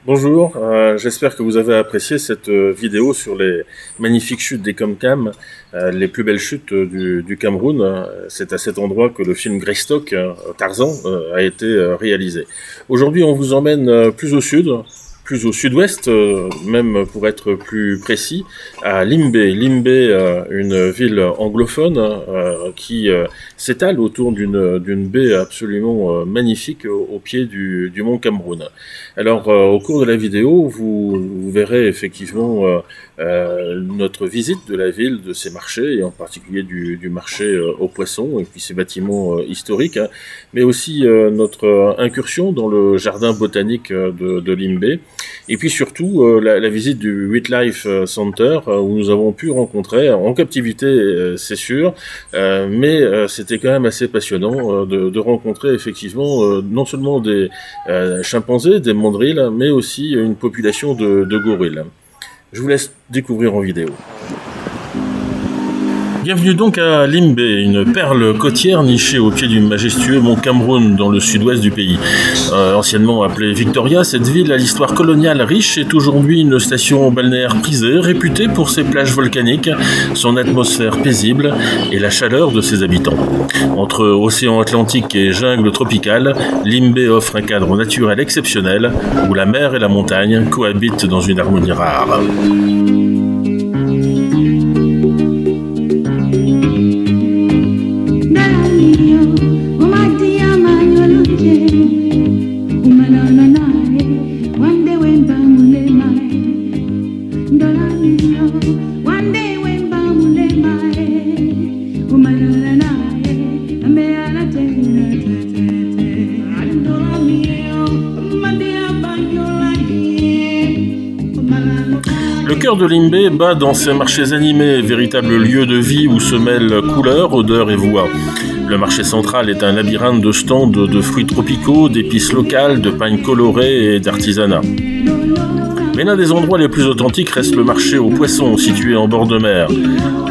Bonjour, j'espère que vous avez apprécié cette vidéo sur les magnifiques chutes des Comcam, les plus belles chutes du Cameroun. C'est à cet endroit que le film Greystock, Tarzan, a été réalisé. Aujourd'hui, on vous emmène plus au sud-ouest, même pour être plus précis, à Limbe. Limbe, une ville anglophone qui s'étale autour d'une baie absolument magnifique au pied du mont Cameroun. Alors, au cours de la vidéo, vous verrez effectivement notre visite de la ville, de ses marchés, et en particulier du marché aux poissons, et puis ses bâtiments historiques, hein, mais aussi notre incursion dans le jardin botanique de Limbe. Et puis surtout la visite du Wildlife Center où nous avons pu rencontrer, en captivité c'est sûr, mais c'était quand même assez passionnant de rencontrer effectivement non seulement des chimpanzés, des mandrills, mais aussi une population de gorilles. Je vous laisse découvrir en vidéo. Bienvenue donc à Limbe, une perle côtière nichée au pied du majestueux mont Cameroun dans le sud-ouest du pays. Anciennement appelée Victoria, cette ville à l'histoire coloniale riche est aujourd'hui une station balnéaire prisée, réputée pour ses plages volcaniques, son atmosphère paisible et la chaleur de ses habitants. Entre océan Atlantique et jungle tropicale, Limbe offre un cadre naturel exceptionnel où la mer et la montagne cohabitent dans une harmonie rare. Le cœur de Limbe bat dans ses marchés animés, véritable lieu de vie où se mêlent couleurs, odeurs et voix. Le marché central est un labyrinthe de stands de fruits tropicaux, d'épices locales, de pagnes colorées et d'artisanat. Mais l'un des endroits les plus authentiques reste le marché aux poissons, situé en bord de mer.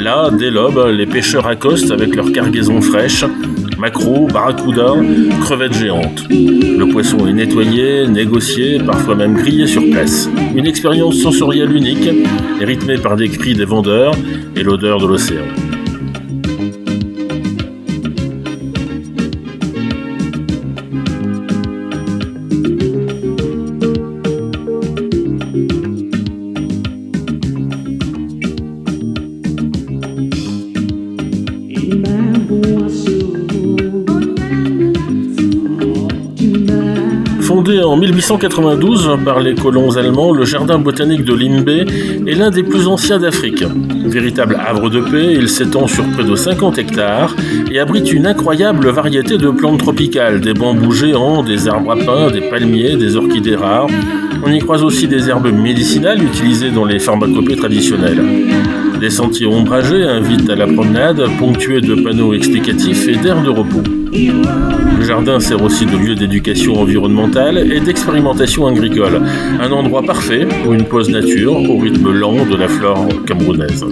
Là, dès l'aube, les pêcheurs accostent avec leurs cargaisons fraîches, maquereaux, barracudas, crevettes géantes. Le poisson est nettoyé, négocié, parfois même grillé sur place. Une expérience sensorielle unique, rythmée par des cris des vendeurs et l'odeur de l'océan. Fondé en 1892 par les colons allemands, le jardin botanique de Limbe est l'un des plus anciens d'Afrique. Véritable havre de paix, il s'étend sur près de 50 hectares et abrite une incroyable variété de plantes tropicales, des bambous géants, des arbres à pins, des palmiers, des orchidées rares. On y croise aussi des herbes médicinales utilisées dans les pharmacopées traditionnelles. Des sentiers ombragés invitent à la promenade, ponctués de panneaux explicatifs et d'aires de repos. Le jardin sert aussi de lieu d'éducation environnementale et d'expérimentation agricole. Un endroit parfait pour une pause nature au rythme lent de la flore camerounaise.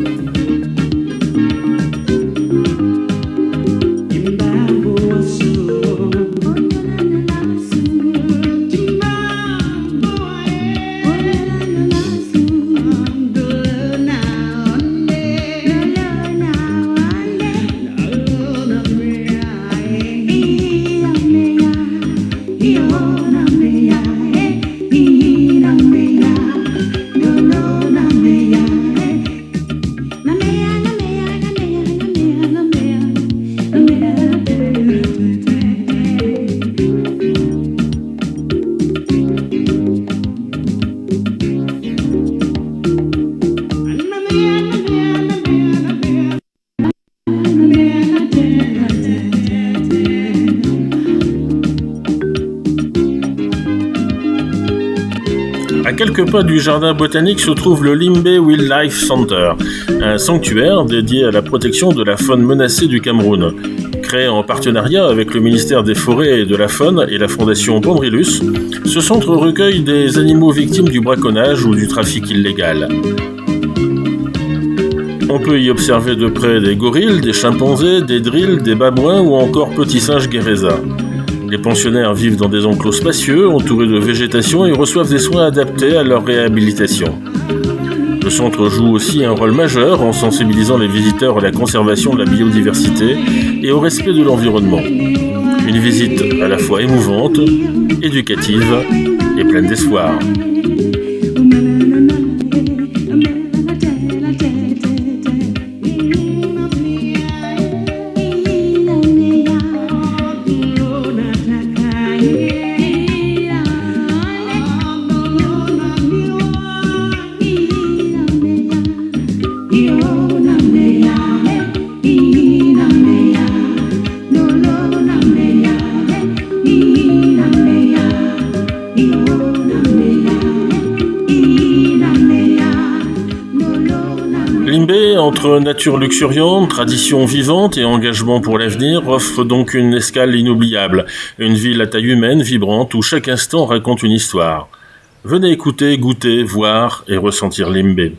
À quelques pas du jardin botanique se trouve le Limbe Wildlife Center, un sanctuaire dédié à la protection de la faune menacée du Cameroun. Créé en partenariat avec le ministère des Forêts et de la Faune et la fondation Pandrilus, ce centre recueille des animaux victimes du braconnage ou du trafic illégal. On peut y observer de près des gorilles, des chimpanzés, des drills, des babouins ou encore petits singes guérésas. Les pensionnaires vivent dans des enclos spacieux, entourés de végétation et reçoivent des soins adaptés à leur réhabilitation. Le centre joue aussi un rôle majeur en sensibilisant les visiteurs à la conservation de la biodiversité et au respect de l'environnement. Une visite à la fois émouvante, éducative et pleine d'espoir. Limbé, entre nature luxuriante, tradition vivante et engagement pour l'avenir, offre donc une escale inoubliable. Une ville à taille humaine, vibrante, où chaque instant raconte une histoire. Venez écouter, goûter, voir et ressentir Limbé.